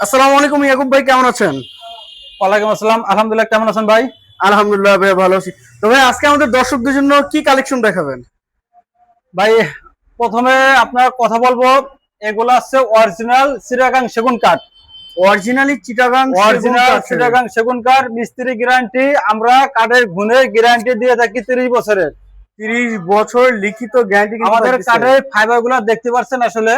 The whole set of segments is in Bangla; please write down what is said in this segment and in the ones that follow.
আসসালামু আলাইকুম ইয়াকুব ভাই, কেমন আছেন? ওয়ালাইকুম আসসালাম, আলহামদুলিল্লাহ। কেমন আছেন ভাই? আলহামদুলিল্লাহ ভাই, ভালো আছি। তো ভাই আজকে আমাদের দর্শকদের জন্য কি কালেকশন দেখাবেন? ভাই প্রথমে আপনার কথা বলবো, এগুলো আছে অরিজিনাল চিটাগাং সেগুন কাঠ। অরিজিনালি চিটাগাং অরিজিনাল চিটাগাং সেগুন কাঠ, মিস্ত্রি গ্যারান্টি। আমরা কাঠের গুণের গ্যারান্টি দিয়ে থাকি 30 বছরের। 30 বছর লিখিত গ্যারান্টি। আমাদের কাঠের ফাইবার গুলো দেখতে পাচ্ছেন, আসলে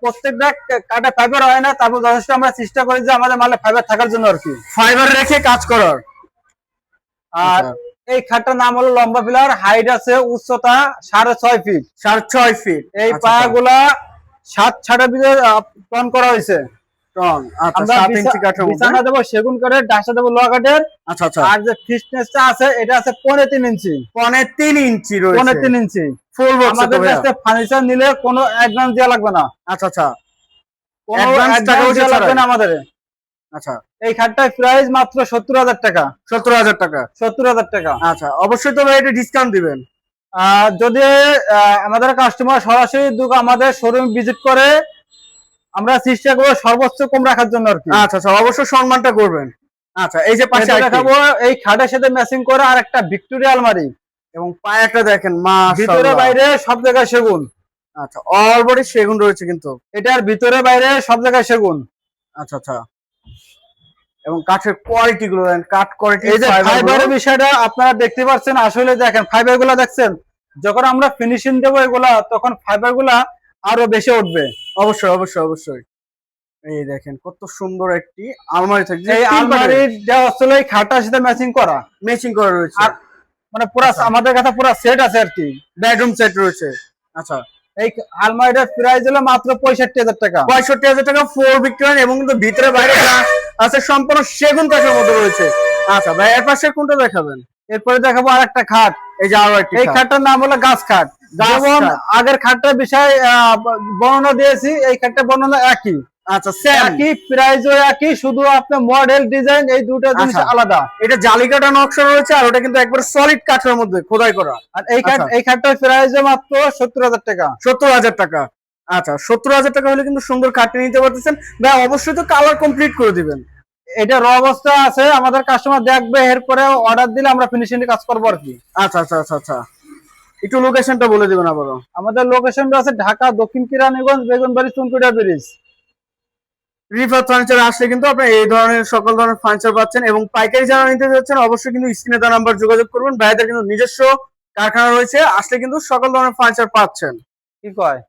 প্রত্যেকটা কাঠে ফাইবার হয় না, তারপর যথেষ্ট আমরা চেষ্টা করি যে আমাদের মালে ফাইবার থাকার জন্য আর কি, ফাইবার রেখে কাজ করার। আর এই খাটটার নাম হলো লম্বা পিলার, হাইট আছে উচ্চতা 6.5 ফিট। 6.5 ফিট। এই পায়াগুলা 7 ছাড়ের ভিতরে টন করা হয়েছে। আমরা 7 ইঞ্চি কাঠের মধ্যে। বিছানা দেবো সেগুন কাঠের, ডাসা দেবো লোহা কাঠের। আচ্ছা আচ্ছা। আর যে ফিটনেসটা আছে এটা আছে 3.5 ইঞ্চি। 3.5 ইঞ্চি রয়েছে। 3.5 ইঞ্চি ফুল বক্স। আমাদের কাছে ফার্নিচার নিলে কোনো অ্যাডভান্স দেওয়া লাগবে না। আচ্ছা আচ্ছা। কোনো অ্যাডভান্স দেওয়া লাগবে না আমাদের। আচ্ছা, এই খাটটার প্রাইস মাত্র 70,000 টাকা। 70,000 টাকা। 70,000 টাকা। আচ্ছা, অবশ্যই তো ভাই এটা ডিসকাউন্ট দিবেন। যদি আমাদের কাস্টমার সরাসরি আমাদের শোরুম ভিজিট করে, আমরা চেষ্টা করবো সর্বোচ্চ কম রাখার জন্য আর কি। আচ্ছা আচ্ছা, অবশ্যই সম্মানটা করবেন। আচ্ছা, এই যে পাশে দেখাবো এই খাটের সাথে ম্যাচিং করে আর একটা ভিক্টোরিয়া আলমারি, এবং পায়াটা দেখেন ভিতরে মাশাআল্লাহ। বাইরে সব জায়গায় সেগুন। আচ্ছা, অল বডি সেগুন রয়েছে কিন্তু এটার ভিতরে বাইরে সব জায়গায় সেগুন। আচ্ছা আচ্ছা। এবং কাঠের কোয়ালিটি গুলো দেখেন, কাঠ কোয়ালিটি। এই যে ফাইবারের বিষয়টা আপনারা দেখতে পাচ্ছেন, আসলে দেখেন ফাইবার গুলা দেখছেন, যখন আমরা ফিনিশিং দেবো এগুলা তখন ফাইবার গুলা আরো বেশি উঠবে। অবশ্যই অবশ্যই অবশ্যই। এই দেখেন কত সুন্দর একটি আলমারি থাকছে। এই আলমারির যা আসলে এই খাটটার সাথে ম্যাচিং করা, ম্যাচিং করা রয়েছে। আর মানে পুরো আমাদের কাছে পুরো সেট আছে আর কি, বেডরুম সেট রয়েছে। আচ্ছা, এই আলমারিটার প্রাইস হলো মাত্র 65,000 টাকা। 65,000 টাকা, 4 ভিক্টোরিয়ান, এবং কিন্তু ভিতরে বাইরে আছে সম্পূর্ণ সেগুন কাঠের মধ্যে রয়েছে। আচ্ছা ভাই, এর পাশে কোনটা দেখাবেন? এরপরে দেখাবো আরেকটা খাট। এই যে আরো একটি এই খাটটার নাম হলো গাছ খাট। যেমন আগের খাটটার বিষয় বর্ণনা দিয়েছি, এই খাটটার বর্ণনা একই। আচ্ছা, সেম একই প্রাইসও একই, শুধু আপনার মডেল ডিজাইন এই দুটো জিনিস আলাদা। এটা জালিকাটা নকশা রয়েছে, আর ওটা কিন্তু একবার সলিড কাঠের মধ্যে খোদাই করা। আর এই খাটটার প্রাইসও মাত্র 70,000 টাকা। 70,000 টাকা। আচ্ছা, 70,000 টাকা হলে কিন্তু সুন্দর কাঠটা নিতে পারতেছেন ভাই। অবশ্যই তো কালার কমপ্লিট করে দিবেন। এটা র অবস্থা আছে, আমাদের কাস্টমার দেখবে, এরপরে অর্ডার দিলে আমরা ফিনিশিং এর কাজ করবো আর কি। আচ্ছা আচ্ছা আচ্ছা আচ্ছা। একটু লোকেশনটা বলে দিবেন আবারও। আমাদের লোকেশনটা আছে ঢাকা দক্ষিণ কেরানীগঞ্জ, বেগুনবাড়ি, চুনকুটা ব্রিজ। রিফাত ফার্নিচার আসলে কিন্তু আপনি এই ধরনের সকল ধরনের ফার্নিচার পাচ্ছেন, এবং পাইকারি যারা নিতে যাচ্ছেন অবশ্যই কিন্তু স্ক্রিনে দেওয়া নাম্বার যোগাযোগ করবেন। ভাইদের কিন্তু নিজস্ব কারখানা রয়েছে, আসলে কিন্তু সকল ধরনের ফার্নিচার পাচ্ছেন। কি কয়?